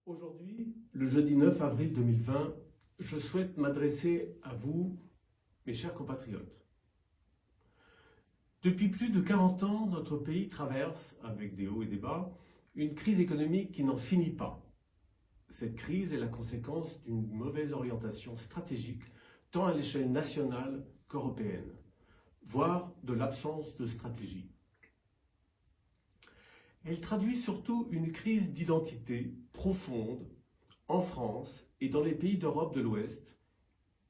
Aujourd'hui, le jeudi 9 avril 2020, je souhaite m'adresser à vous, mes chers compatriotes. Depuis plus de 40 ans, notre pays traverse, avec des hauts et des bas, une crise économique qui n'en finit pas. Cette crise est la conséquence d'une mauvaise orientation stratégique, tant à l'échelle nationale qu'européenne, voire de l'absence de stratégie. Elle traduit surtout une crise d'identité profonde en France et dans les pays d'Europe de l'Ouest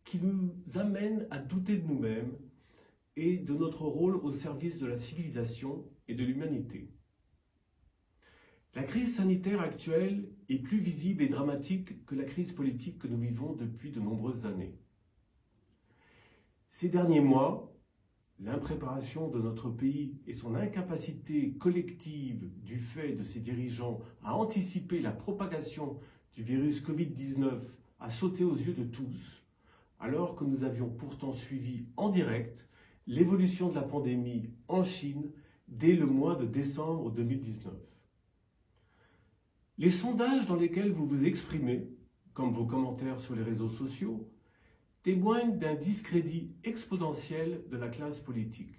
qui nous amène à douter de nous-mêmes et de notre rôle au service de la civilisation et de l'humanité. La crise sanitaire actuelle est plus visible et dramatique que la crise politique que nous vivons depuis de nombreuses années. Ces derniers mois, l'impréparation de notre pays et son incapacité collective du fait de ses dirigeants à anticiper la propagation du virus Covid-19 a sauté aux yeux de tous, alors que nous avions pourtant suivi en direct l'évolution de la pandémie en Chine dès le mois de décembre 2019. Les sondages dans lesquels vous vous exprimez, comme vos commentaires sur les réseaux sociaux, témoignent d'un discrédit exponentiel de la classe politique.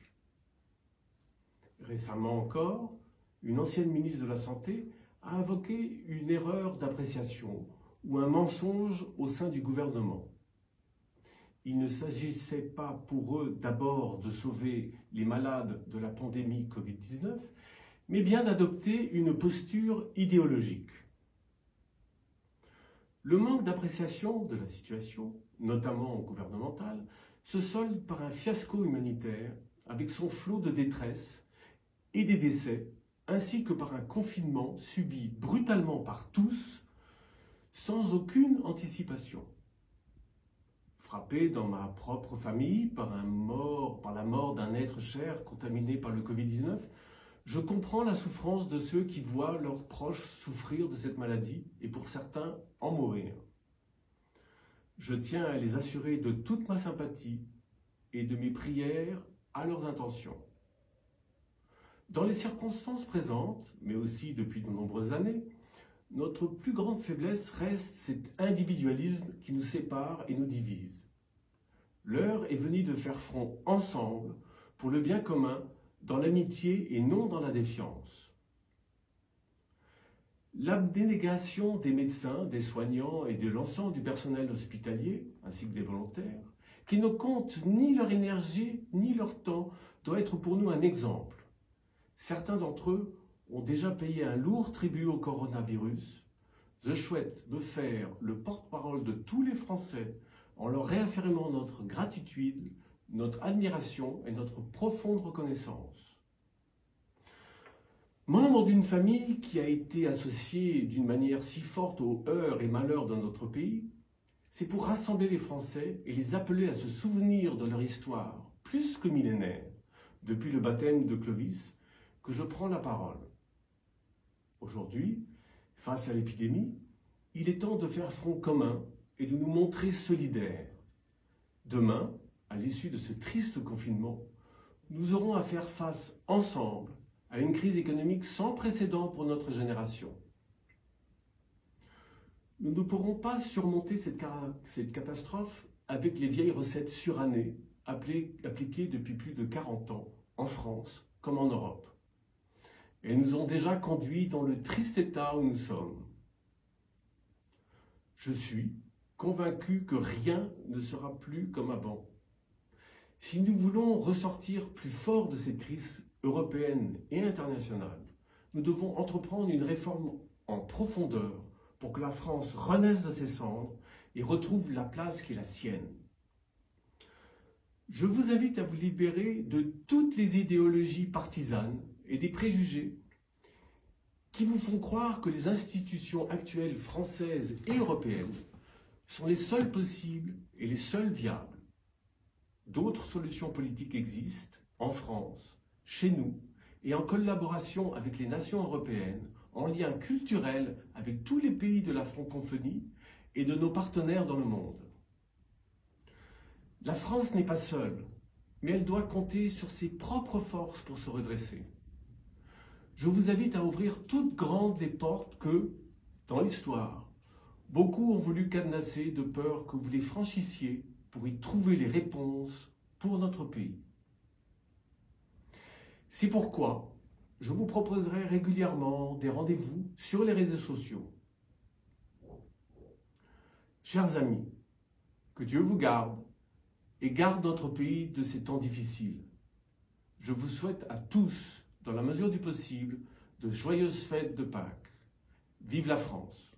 Récemment encore, une ancienne ministre de la Santé a invoqué une erreur d'appréciation ou un mensonge au sein du gouvernement. Il ne s'agissait pas pour eux d'abord de sauver les malades de la pandémie Covid-19, mais bien d'adopter une posture idéologique. Le manque d'appréciation de la situation, notamment gouvernementale, se solde par un fiasco humanitaire avec son flot de détresse et des décès, ainsi que par un confinement subi brutalement par tous, sans aucune anticipation. Frappé dans ma propre famille par la mort d'un être cher contaminé par le Covid-19, je comprends la souffrance de ceux qui voient leurs proches souffrir de cette maladie et pour certains en mourir. Je tiens à les assurer de toute ma sympathie et de mes prières à leurs intentions. Dans les circonstances présentes, mais aussi depuis de nombreuses années, notre plus grande faiblesse reste cet individualisme qui nous sépare et nous divise. L'heure est venue de faire front ensemble pour le bien commun, dans l'amitié et non dans la défiance. L'abnégation des médecins, des soignants et de l'ensemble du personnel hospitalier, ainsi que des volontaires, qui ne comptent ni leur énergie ni leur temps, doit être pour nous un exemple. Certains d'entre eux ont déjà payé un lourd tribut au coronavirus. Je souhaite me faire le porte-parole de tous les Français en leur réaffirmant notre gratitude, notre admiration et notre profonde reconnaissance. Membre d'une famille qui a été associée d'une manière si forte aux heurts et malheurs de notre pays, c'est pour rassembler les Français et les appeler à se souvenir de leur histoire, plus que millénaire, depuis le baptême de Clovis, que je prends la parole. Aujourd'hui, face à l'épidémie, il est temps de faire front commun et de nous montrer solidaires. Demain, à l'issue de ce triste confinement, nous aurons à faire face ensemble à une crise économique sans précédent pour notre génération. Nous ne pourrons pas surmonter cette catastrophe avec les vieilles recettes surannées appliquées depuis plus de 40 ans en France comme en Europe. Elles nous ont déjà conduits dans le triste état où nous sommes. Je suis convaincu que rien ne sera plus comme avant. Si nous voulons ressortir plus fort de cette crise européenne et internationale, nous devons entreprendre une réforme en profondeur pour que la France renaisse de ses cendres et retrouve la place qui est la sienne. Je vous invite à vous libérer de toutes les idéologies partisanes et des préjugés qui vous font croire que les institutions actuelles françaises et européennes sont les seules possibles et les seules viables. D'autres solutions politiques existent en France, chez nous, et en collaboration avec les nations européennes, en lien culturel avec tous les pays de la francophonie et de nos partenaires dans le monde. La France n'est pas seule, mais elle doit compter sur ses propres forces pour se redresser. Je vous invite à ouvrir toutes grandes les portes que, dans l'histoire, Beaucoup ont voulu cadenasser de peur que vous les franchissiez pour y trouver les réponses pour notre pays. C'est pourquoi je vous proposerai régulièrement des rendez-vous sur les réseaux sociaux. Chers amis, que Dieu vous garde et garde notre pays de ces temps difficiles. Je vous souhaite à tous, dans la mesure du possible, de joyeuses fêtes de Pâques. Vive la France!